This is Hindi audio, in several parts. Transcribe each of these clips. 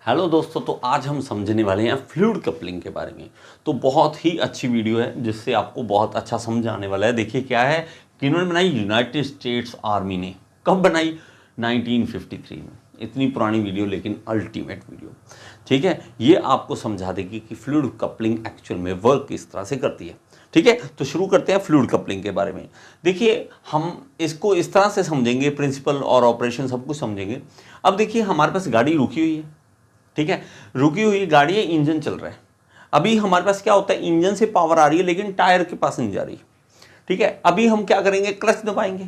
हेलो दोस्तों, तो आज हम समझने वाले हैं फ्लूइड कपलिंग के बारे में। तो बहुत ही अच्छी वीडियो है जिससे आपको बहुत अच्छा समझ आने वाला है। देखिए क्या है कि इन्होंने बनाई यूनाइटेड स्टेट्स आर्मी ने। कब बनाई? 1953 में। इतनी पुरानी वीडियो लेकिन अल्टीमेट वीडियो। ठीक है, ये आपको समझा देगी कि फ्लूइड कपलिंग एक्चुअल में वर्क किस तरह से करती है। ठीक है, तो शुरू करते हैं फ्लूइड कपलिंग के बारे में। देखिए हम इसको इस तरह से समझेंगे, प्रिंसिपल और ऑपरेशन सब कुछ समझेंगे। अब देखिए हमारे पास गाड़ी रुकी हुई है। ठीक है, रुकी हुई गाड़ी है, इंजन चल रहा है। अभी हमारे पास क्या होता है, इंजन से पावर आ रही है लेकिन टायर के पास नहीं जा रही। ठीक है, अभी हम क्या करेंगे, क्लच दबाएंगे।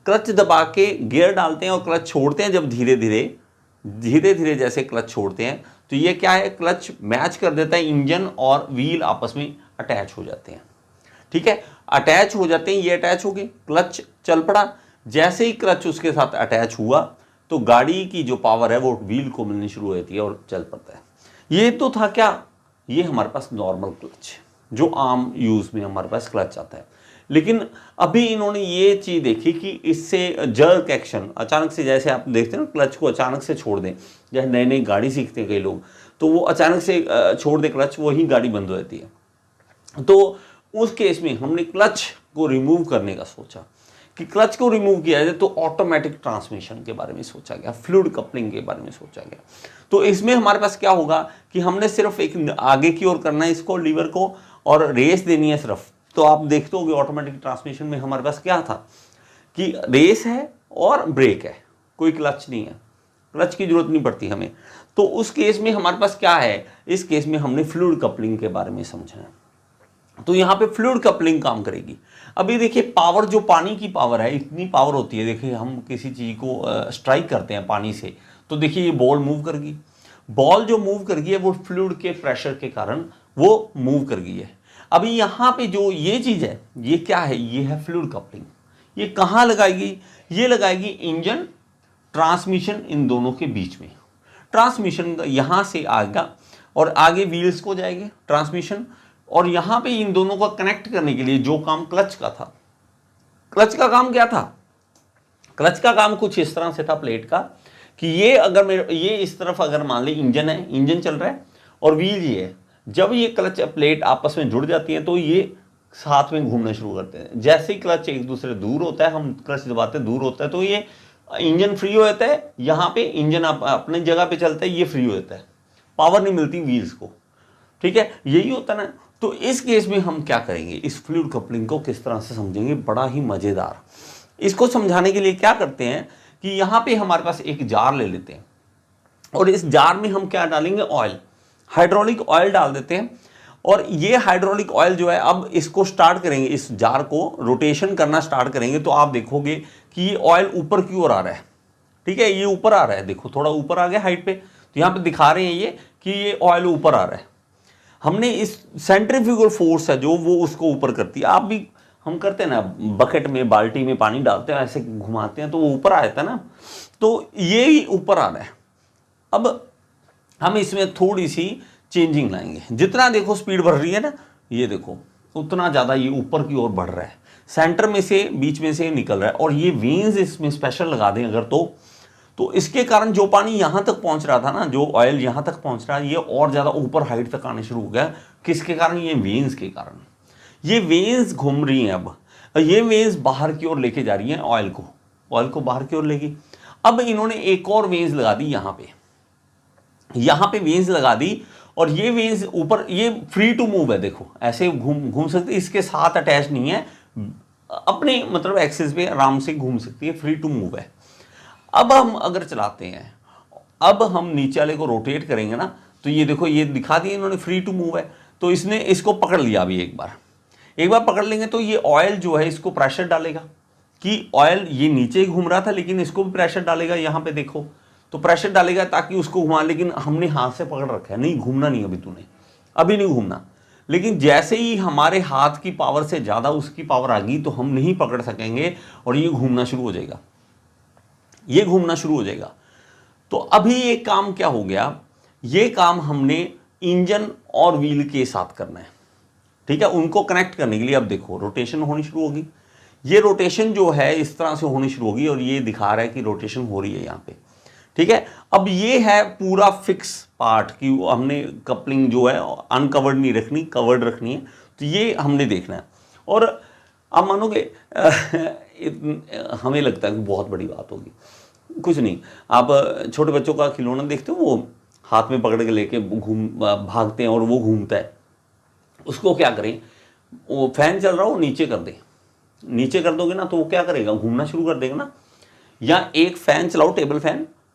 क्लच दबा के गियर डालते हैं और क्लच छोड़ते हैं। जब धीरे धीरे जैसे क्लच छोड़ते हैं तो ये क्या है, क्लच मैच कर देता है, इंजन और व्हील आपस में अटैच हो जाते हैं। ठीक है, अटैच हो जाते हैं, ये अटैच हो गए, क्लच चल पड़ा। जैसे ही क्लच उसके साथ अटैच हुआ तो गाड़ी की जो पावर है वो व्हील को मिलनी शुरू हो जाती है और चल पड़ता है। ये तो था क्या, ये हमारे पास नॉर्मल क्लच, जो आम यूज़ में हमारे पास क्लच आता है। लेकिन अभी इन्होंने ये चीज़ देखी कि इससे जर्क एक्शन, अचानक से, जैसे आप देखते हैं ना क्लच को अचानक से छोड़ दें, जैसे नई नई गाड़ी सीखते हैं कई लोग, तो वो अचानक से छोड़ दें क्लच, वही गाड़ी बंद हो जाती है। तो उस केस में हमने क्लच को रिमूव करने का सोचा कि क्लच को रिमूव किया जाए, तो ऑटोमेटिक ट्रांसमिशन के बारे में सोचा गया, फ्लूइड कपलिंग के बारे में सोचा गया। तो इसमें हमारे पास क्या होगा कि हमने सिर्फ एक आगे की ओर करना है इसको, लीवर को, और रेस देनी है सिर्फ। तो आप देखते होगे ऑटोमेटिक ट्रांसमिशन में हमारे पास क्या था कि रेस है और ब्रेक है, कोई क्लच नहीं है, क्लच की जरूरत नहीं पड़ती हमें। तो उस केस में हमारे पास क्या है, इस केस में हमने फ्लूइड कपलिंग के बारे में समझना है। तो यहाँ पे फ्लूइड कपलिंग काम करेगी। अभी देखिए पावर, जो पानी की पावर है, इतनी पावर होती है। देखिए हम किसी चीज़ को स्ट्राइक करते हैं पानी से, तो देखिए ये बॉल मूव कर गई। बॉल जो मूव कर गई है वो फ्लूइड के प्रेशर के कारण वो मूव कर गई है। अभी यहाँ पे जो ये चीज़ है, ये क्या है, ये है फ्लूइड कपलिंग। ये कहाँ लगाएगी? ये लगाएगी इंजन ट्रांसमिशन, इन दोनों के बीच में। ट्रांसमिशन यहाँ से आएगा और आगे व्हील्स को जाएंगे ट्रांसमिशन, और यहां पे इन दोनों को कनेक्ट करने के लिए जो काम क्लच का था, क्लच का काम क्या था, क्लच का काम कुछ इस तरह से था प्लेट का कि ये अगर ये इस तरफ अगर मान ली इंजन है, इंजन चल रहा है और व्हील ये है, जब ये क्लच प्लेट आपस में जुड़ जाती है तो ये साथ में घूमना शुरू करते हैं। जैसे ही क्लच एक दूसरे दूर होता है, हम क्लच दबाते दूर होता है, तो ये इंजन फ्री हो जाता है। यहाँ पे इंजन अपनी जगह पे चलता है, ये फ्री हो जाता है, पावर नहीं मिलती व्हील्स को। ठीक है, यही होता है ना। तो इस केस में हम क्या करेंगे, इस फ्लूइड कपलिंग को किस तरह से समझेंगे, बड़ा ही मजेदार। इसको समझाने के लिए क्या करते हैं कि यहाँ पे हमारे पास एक जार ले लेते हैं और इस जार में हम क्या डालेंगे, ऑयल, हाइड्रोलिक ऑयल डाल देते हैं। और ये हाइड्रोलिक ऑयल जो है, अब इसको स्टार्ट करेंगे, इस जार को रोटेशन करना स्टार्ट करेंगे, तो आप देखोगे कि ये ऑयल ऊपर की ओर आ रहा है। ठीक है, ये ऊपर आ रहा है, देखो थोड़ा ऊपर आ गया हाइट पे, तो यहाँ पे दिखा रहे हैं ये कि ये ऑयल ऊपर आ रहा है। हमने इस सेंट्रीफ्यूगल फोर्स है जो वो उसको ऊपर करती है। आप भी, हम करते हैं ना, बकेट में बाल्टी में पानी डालते हैं, ऐसे घुमाते हैं तो वो ऊपर आ जाता है ना, तो ये ही ऊपर आ रहा है। अब हम इसमें थोड़ी सी चेंजिंग लाएंगे। जितना देखो स्पीड बढ़ रही है ना, ये देखो उतना ज़्यादा ये ऊपर की ओर बढ़ रहा है, सेंटर में से, बीच में से निकल रहा है। और ये वेन्स इसमें स्पेशल लगा दें अगर, तो इसके कारण जो पानी यहाँ तक पहुँच रहा था ना, जो ऑयल यहाँ तक पहुँच रहा है, ये और ज़्यादा ऊपर हाइट तक आने शुरू हो गया। किसके कारण? ये वेन्स के कारण। ये वेन्स घूम रही हैं। अब ये वेन्स बाहर की ओर लेके जा रही हैं ऑयल को बाहर की ओर लेगी। अब इन्होंने एक और वेन्स लगा दी यहाँ पे वेन्स लगा दी, और ये वेन्स ऊपर, ये फ्री टू मूव है, देखो ऐसे घूम सकती है, इसके साथ अटैच नहीं है, अपने मतलब एक्सिस पे आराम से घूम सकती है, फ्री टू मूव है। अब हम अगर चलाते हैं, अब हम नीचे वाले को रोटेट करेंगे ना, तो ये देखो, ये दिखा दिया इन्होंने, फ्री टू मूव है। तो इसने इसको पकड़ लिया। अभी एक बार पकड़ लेंगे तो ये ऑयल जो है इसको प्रेशर डालेगा, कि ऑयल ये नीचे ही घूम रहा था लेकिन इसको भी प्रेशर डालेगा। यहाँ पे देखो, तो प्रेशर डालेगा ताकि उसको घुमा, लेकिन हमने हाथ से पकड़ रखा है, नहीं घूमना नहीं, अभी नहीं घूमना। लेकिन जैसे ही हमारे हाथ की पावर से ज़्यादा उसकी पावर आ गई तो हम नहीं पकड़ सकेंगे और ये घूमना शुरू हो जाएगा। तो अभी ये काम क्या हो गया, ये काम हमने इंजन और व्हील के साथ करना है। ठीक है, उनको कनेक्ट करने के लिए अब देखो रोटेशन होनी शुरू होगी। ये रोटेशन जो है इस तरह से होनी शुरू होगी और ये दिखा रहा है कि रोटेशन हो रही है यहाँ पे। ठीक है। अब ये है पूरा फिक्स पार्ट कि हमने कपलिंग जो है अनकवर्ड नहीं रखनी, कवर्ड रखनी है, तो ये हमने देखना है। और आप मानोगे हमें लगता है कि बहुत बड़ी बात होगी, कुछ नहीं। आप छोटे बच्चों का खिलौना देखते हो, वो हाथ में पकड़ के लेके भागते हैं और वो घूमता है, उसको क्या करें, वो फैन चल रहा हो नीचे कर दें, नीचे कर दोगे ना तो वो क्या करेगा, घूमना शुरू कर देगा ना। या एक फैन चलाओ,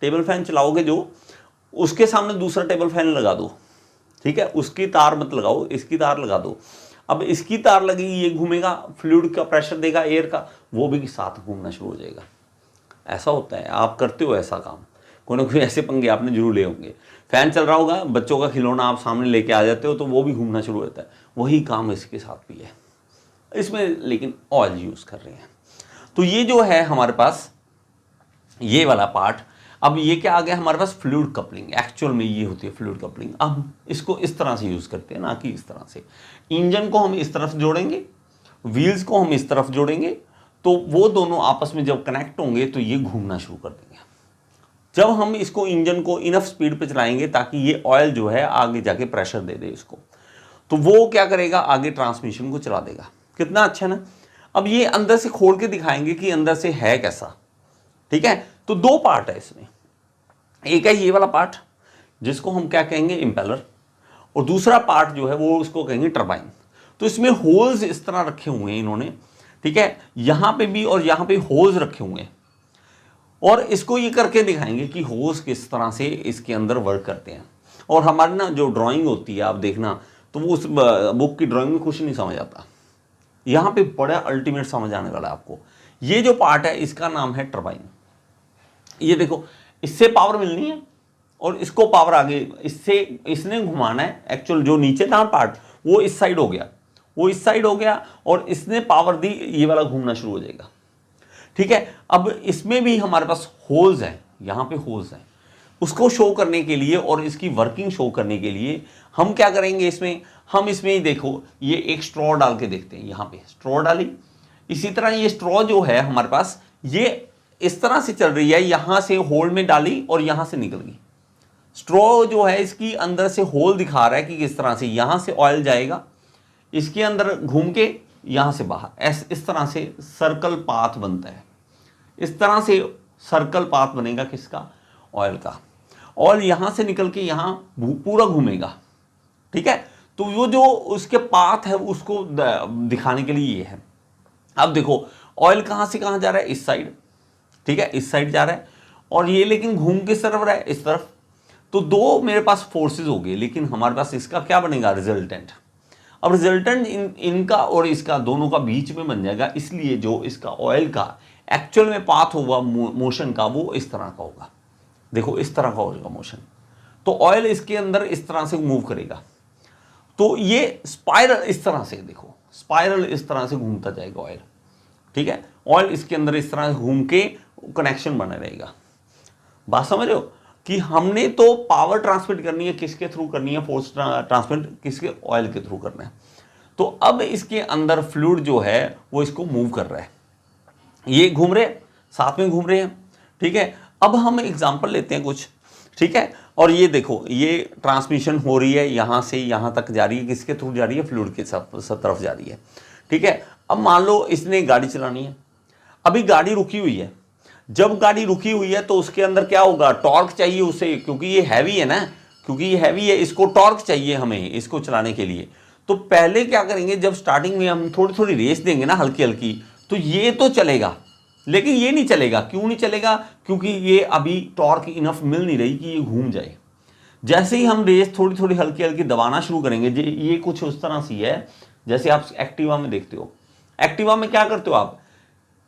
टेबल फैन चलाओगे जो, उसके सामने दूसरा टेबल फैन लगा दो, ठीक है, उसकी तार मत लगाओ, इसकी तार लगा दो। अब इसकी तार लगेगी, ये घूमेगा, फ्लूइड का प्रेशर देगा एयर का, वो भी साथ घूमना शुरू हो जाएगा। ऐसा होता है, आप करते हो ऐसा काम, कोई ना कोई ऐसे पंगे आपने जरूर ले होंगे। फैन चल रहा होगा, बच्चों का खिलौना आप सामने लेके आ जाते हो तो वो भी घूमना शुरू होता है। वही काम इसके साथ भी है, इसमें लेकिन ऑयल यूज़ कर रहे हैं। तो ये जो है हमारे पास ये वाला पार्ट। अब ये क्या आ गया हमारे पास, फ्लूइड कपलिंग। एक्चुअल में ये होती है फ्लूइड कपलिंग। अब इसको इस तरह से यूज़ करते हैं, ना कि इस तरह से। इंजन को हम इस तरफ जोड़ेंगे, व्हील्स को हम इस तरफ जोड़ेंगे, तो वो दोनों आपस में जब कनेक्ट होंगे तो ये घूमना शुरू कर देंगे। जब हम इसको इंजन को इनफ स्पीड पे चलाएंगे ताकि ये ऑयल जो है आगे जाके प्रेशर दे दे इसको, तो वो क्या करेगा, आगे ट्रांसमिशन को चला देगा। कितना अच्छा ना। अब ये अंदर से खोल के दिखाएंगे कि अंदर से है कैसा, ठीक है। तो दो पार्ट है इसमें, एक है ये वाला पार्ट जिसको हम क्या कहेंगे, इम्पेलर, और दूसरा पार्ट जो है वो उसको कहेंगे टरबाइन। तो इसमें होल्स इस तरह रखे हुए हैं इन्होंने, ठीक है, यहां पे भी और यहां पे होल्स रखे हुए हैं, और इसको ये करके दिखाएंगे कि होल्स किस तरह से इसके अंदर वर्क करते हैं। और हमारी ना जो ड्राइंग होती है, आप देखना तो वो उस बुक की ड्राइंग में कुछ नहीं समझ आता, यहाँ पे बड़ा अल्टीमेट समझ आने वाला है आपको। ये जो पार्ट है इसका नाम है टरबाइन। ये देखो, इससे पावर मिलनी है और इसको पावर आगे इससे इसने घुमाना है। एक्चुअल जो नीचे था पार्ट वो इस साइड हो गया, वो इस साइड हो गया, और इसने पावर दी, ये वाला घूमना शुरू हो जाएगा, ठीक है। अब इसमें भी हमारे पास होल्स हैं, यहाँ पे होल्स हैं, उसको शो करने के लिए और इसकी वर्किंग शो करने के लिए हम क्या करेंगे, इसमें हम इसमें ही देखो, ये एक स्ट्रॉ डाल के देखते हैं। यहाँ पे स्ट्रॉ डाली, इसी तरह ये स्ट्रॉ जो है हमारे पास ये इस तरह से चल रही है, यहां से होल में डाली और यहां से निकल गई। स्ट्रॉ जो है इसकी अंदर से होल दिखा रहा है कि किस तरह से यहां से ऑयल जाएगा, इसके अंदर घूम के यहां से बाहर, इस तरह से सर्कल पाथ बनता है। इस तरह से सर्कल पाथ बनेगा किसका, ऑयल का। ऑयल यहां से निकल के यहां पूरा घूमेगा, ठीक है। तो वो जो उसके पाथ है उसको दिखाने के लिए ये है। अब देखो ऑयल कहां से कहां जा रहा है, इस साइड, ठीक है, इस साइड जा रहा है, और ये लेकिन घूम किस तरफ रहा है, इस तरफ। तो दो मेरे पास फोर्सेस हो गए, लेकिन हमारे पास इसका क्या बनेगा, रिजल्टेंट। अब रिजल्टेंट इनका और इसका दोनों का बीच में बन जाएगा, इसलिए जो इसका ऑयल का एक्चुअल में पाथ होगा मोशन का, वो इस तरह का होगा। देखो इस तरह का होगा मोशन, तो ऑयल इसके अंदर इस तरह से मूव करेगा। तो ये स्पाइरल इस तरह से, देखो स्पाइरल इस तरह से घूमता जाएगा ऑयल, ठीक है। ऑयल इसके अंदर इस तरह घूम के कनेक्शन बना रहेगा। बात समझ रहे हो कि हमने तो पावर ट्रांसमिट करनी है, किसके थ्रू करनी है, फोर्स ट्रांसमिट किसके, ऑयल के थ्रू करना है। तो अब इसके अंदर फ्लूइड जो है वो इसको मूव कर रहा है, ये घूम रहे साथ में घूम रहे हैं, ठीक है। अब हम एग्जांपल लेते हैं कुछ, ठीक है। और ये देखो ये ट्रांसमिशन हो रही है, यहां से यहां तक जा रही है, किसके थ्रू जा रही है, फ्लूइड के तरफ जा रही है, ठीक है। अब मान लो इसने गाड़ी चलानी है, अभी गाड़ी रुकी हुई है। जब गाड़ी रुकी हुई है तो उसके अंदर क्या होगा, टॉर्क चाहिए उसे, क्योंकि ये हैवी है ना, क्योंकि ये हैवी है, इसको टॉर्क चाहिए हमें इसको चलाने के लिए। तो पहले क्या करेंगे, जब स्टार्टिंग में हम थोड़ी थोड़ी रेस देंगे ना हल्की हल्की, तो ये तो चलेगा, लेकिन ये नहीं चलेगा। क्यों नहीं चलेगा, क्योंकि ये अभी टॉर्क इनफ मिल नहीं रही कि ये घूम जाए। जैसे ही हम रेस थोड़ी थोड़ी हल्की हल्की दबाना शुरू करेंगे, ये कुछ उस तरह सी है जैसे आप एक्टिवा में देखते हो। एक्टिवा में क्या करते हो आप,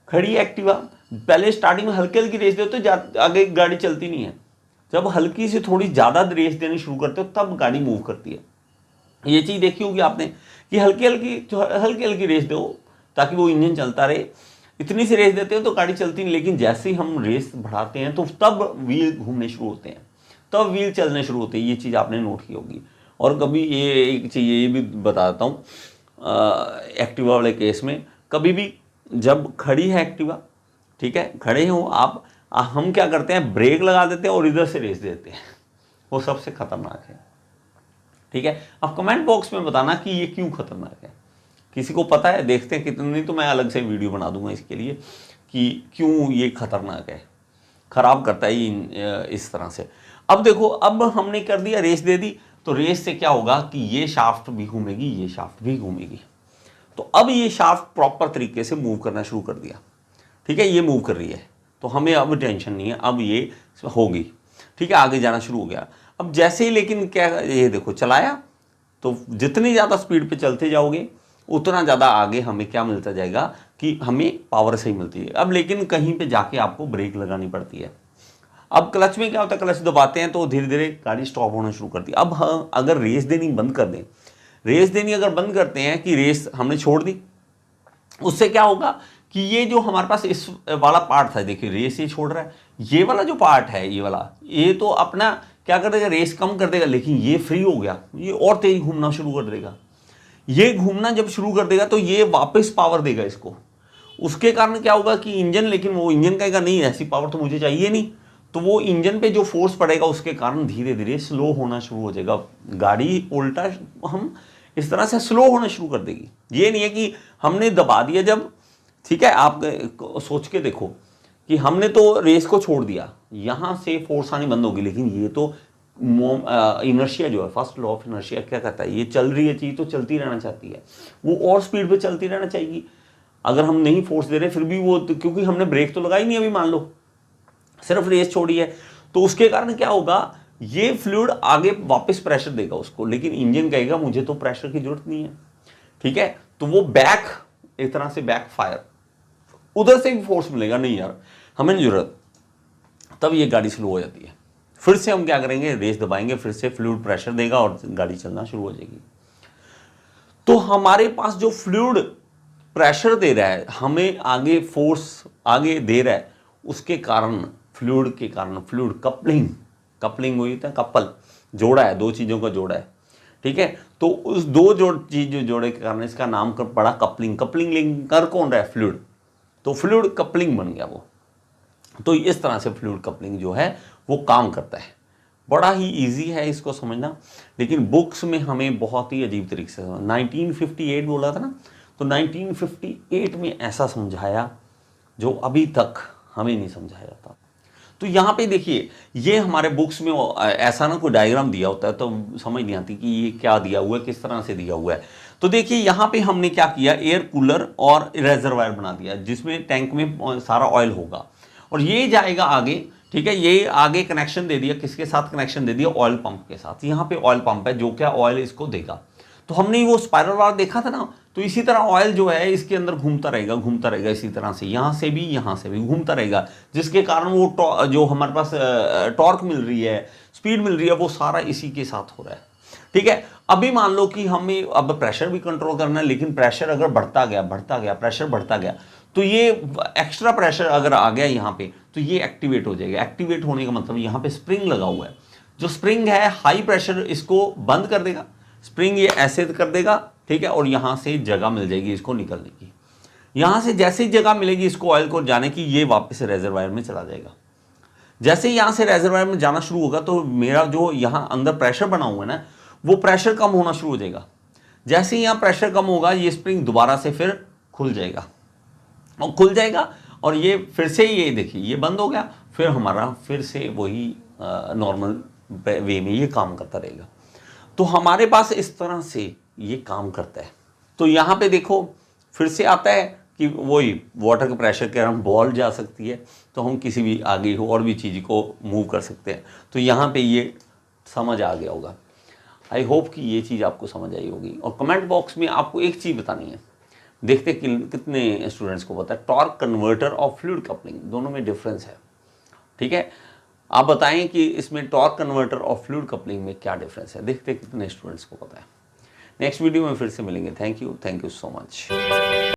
खड़ी एक्टिवा पहले स्टार्टिंग में हल्की हल्की रेस देते हो, आगे गाड़ी चलती नहीं है। जब हल्की से थोड़ी ज़्यादा रेस देनी शुरू करते हो तब गाड़ी मूव करती है। ये चीज़ देखी होगी आपने कि हल्की हल्की रेस दो ताकि वो इंजन चलता रहे। इतनी सी रेस देते हो तो गाड़ी चलती नहीं, लेकिन जैसे ही हम रेस बढ़ाते हैं तो तब व्हील घूमने शुरू होते हैं, तब व्हील चलने शुरू होते हैं। ये चीज़ आपने नोट की होगी। और कभी ये एक चीज़ ये भी बता देता हूँ, एक्टिवा वाले केस में कभी भी जब खड़ी है एक्टिवा, ठीक है, खड़े हो आप, हम क्या करते हैं, ब्रेक लगा देते हैं और इधर से रेस देते हैं, वो सबसे खतरनाक है। ठीक है, अब कमेंट बॉक्स में बताना कि ये क्यों खतरनाक है, किसी को पता है, देखते हैं कितने, नहीं तो मैं अलग से वीडियो बना दूंगा इसके लिए कि क्यों ये खतरनाक है, खराब करता है ये इस तरह से। अब देखो, अब हमने कर दिया, रेस दे दी, तो रेस से क्या होगा कि ये शाफ्ट भी घूमेगी, ये शाफ्ट भी घूमेगी, तो अब ये शाफ्ट प्रॉपर तरीके से मूव करना शुरू कर दिया। ठीक है, ये मूव कर रही है, तो हमें अब टेंशन नहीं है, अब ये होगी। ठीक है, आगे जाना शुरू हो गया। अब जैसे ही, लेकिन क्या, ये देखो चलाया, तो जितनी ज़्यादा स्पीड पे चलते जाओगे उतना ज़्यादा आगे हमें क्या मिलता जाएगा कि हमें पावर सही मिलती है। अब लेकिन कहीं पे जाके आपको ब्रेक लगानी पड़ती है। अब क्लच में क्या होता है, क्लच दबाते हैं तो धीरे धीरे गाड़ी स्टॉप होना शुरू करती है। अब हम अगर रेस देनी बंद कर दें, रेस देनी अगर बंद करते हैं कि रेस हमने छोड़ दी, उससे क्या होगा कि ये जो हमारे पास इस वाला पार्ट था, देखिए रेस ये छोड़ रहा है, ये वाला जो पार्ट है, ये वाला, ये तो अपना क्या कर देगा, रेस कम कर देगा, लेकिन ये फ्री हो गया, ये और तेज घूमना शुरू कर देगा। ये घूमना जब शुरू कर देगा तो ये वापस पावर देगा इसको, उसके कारण क्या होगा कि इंजन, लेकिन वो इंजन कहेगा नहीं, ऐसी पावर तो मुझे चाहिए नहीं, तो वो इंजन पे जो फोर्स पड़ेगा उसके कारण धीरे धीरे स्लो होना शुरू हो जाएगा, गाड़ी उल्टा हम इस तरह से स्लो होना शुरू कर देगी। ये नहीं है कि हमने दबा दिया जब, ठीक है, आप सोच के देखो कि हमने तो रेस को छोड़ दिया, यहाँ से फोर्स आनी बंद होगी, लेकिन ये तो इनर्शिया जो है, फर्स्ट लॉ ऑफ इनर्शिया क्या कहता है, ये चल रही है चीज़ तो चलती रहना चाहती है, वो और स्पीड पे चलती रहना चाहिए। अगर हम नहीं फोर्स दे रहे फिर भी वो, क्योंकि हमने ब्रेक तो लगाई नहीं अभी, मान लो सिर्फ रेस छोड़ी है, तो उसके कारण क्या होगा, ये फ्लूइड आगे वापस प्रेशर देगा उसको, लेकिन इंजन कहेगा मुझे तो प्रेशर की जरूरत नहीं है। ठीक है, तो वो बैक, एक तरह से बैक फायर, उधर से भी फोर्स मिलेगा, नहीं यार हमें नहीं जरूरत, तब ये गाड़ी स्लो हो जाती है। फिर से हम क्या करेंगे, रेस दबाएंगे, फिर से फ्लूइड प्रेशर देगा और गाड़ी चलना शुरू हो जाएगी। तो हमारे पास जो फ्लूइड प्रेशर दे रहा है, हमें आगे फोर्स आगे दे रहा है, उसके कारण, फ्लूइड के कारण, फ्लूइड कपलिंग, कपलिंग हुई था, कपल जोड़ा है, दो चीज़ों का जोड़ा है। ठीक है, तो उस दो चीज जोड़े के कारण इसका नाम पड़ा कपलिंग। कपलिंग लिंक कर कौन रहा है, फ्लूइड, तो फ्लूइड कपलिंग बन गया वो। तो इस तरह से फ्लूइड कपलिंग जो है वो काम करता है। बड़ा ही इजी है इसको समझना, लेकिन बुक्स में हमें बहुत ही अजीब तरीके से, 1958 बोला था ना, तो 1958 में ऐसा समझाया जो अभी तक हमें नहीं समझाया जाता। तो यहाँ पे देखिए, ये हमारे बुक्स में ऐसा ना कोई डायग्राम दिया होता है तो समझ नहीं आती कि ये क्या दिया हुआ है, किस तरह से दिया हुआ है। तो देखिए यहाँ पे हमने क्या किया, एयर कूलर और रेजरवायर बना दिया, जिसमें टैंक में सारा ऑयल होगा और ये जाएगा आगे। ठीक है, ये आगे कनेक्शन दे दिया, किसके साथ कनेक्शन दे दिया, ऑयल पंप के साथ। यहाँ पे ऑयल पंप है जो क्या ऑयल इसको देगा। तो हमने वो स्पाइरल वार देखा था ना, तो इसी तरह ऑयल जो है इसके अंदर घूमता रहेगा इसी तरह से, यहाँ से भी घूमता रहेगा, जिसके कारण वो जो हमारे पास टॉर्क मिल रही है, स्पीड मिल रही है, वो सारा इसी के साथ हो रहा है। ठीक है, अभी मान लो कि हमें अब प्रेशर भी कंट्रोल करना है, लेकिन प्रेशर अगर बढ़ता गया प्रेशर बढ़ता गया, तो ये एक्स्ट्रा प्रेशर अगर आ गया यहाँ पे, तो ये एक्टिवेट हो जाएगा। एक्टिवेट होने का मतलब यहाँ पे स्प्रिंग लगा हुआ है, जो स्प्रिंग है हाई प्रेशर इसको बंद कर देगा, स्प्रिंग ये ऐसे कर देगा। ठीक है, और यहाँ से जगह मिल जाएगी इसको निकलने की। यहाँ से जैसे ही जगह मिलेगी इसको ऑयल को जाने की, ये वापस रेजरवायर में चला जाएगा। जैसे ही यहाँ से रेजरवायर में जाना शुरू होगा तो मेरा जो यहाँ अंदर प्रेशर बना हुआ है ना, वो प्रेशर कम होना शुरू हो जाएगा। जैसे ही यहाँ प्रेशर कम होगा, ये स्प्रिंग दोबारा से फिर खुल जाएगा और ये फिर से, ये देखिए ये बंद हो गया, फिर हमारा फिर से वही नॉर्मल वे में ये काम करता रहेगा। तो हमारे पास इस तरह से ये काम करता है। तो यहाँ पे देखो फिर से आता है कि वही वाटर के प्रेशर के हम बॉल जा सकती है, तो हम किसी भी आगे और भी चीज़ को मूव कर सकते हैं। तो यहाँ पे ये समझ आ गया होगा। आई होप कि ये चीज़ आपको समझ आई होगी। और कमेंट बॉक्स में आपको एक चीज़ बतानी है, देखते कितने स्टूडेंट्स को पता है, टॉर्क कन्वर्टर और फ्लूइड कपलिंग दोनों में डिफरेंस है। ठीक है, आप बताएं कि इसमें टॉर्क कन्वर्टर और फ्लूइड कपलिंग में क्या डिफरेंस है, देखते कितने स्टूडेंट्स को पता है। नेक्स्ट वीडियो में फिर से मिलेंगे। Thank you so much.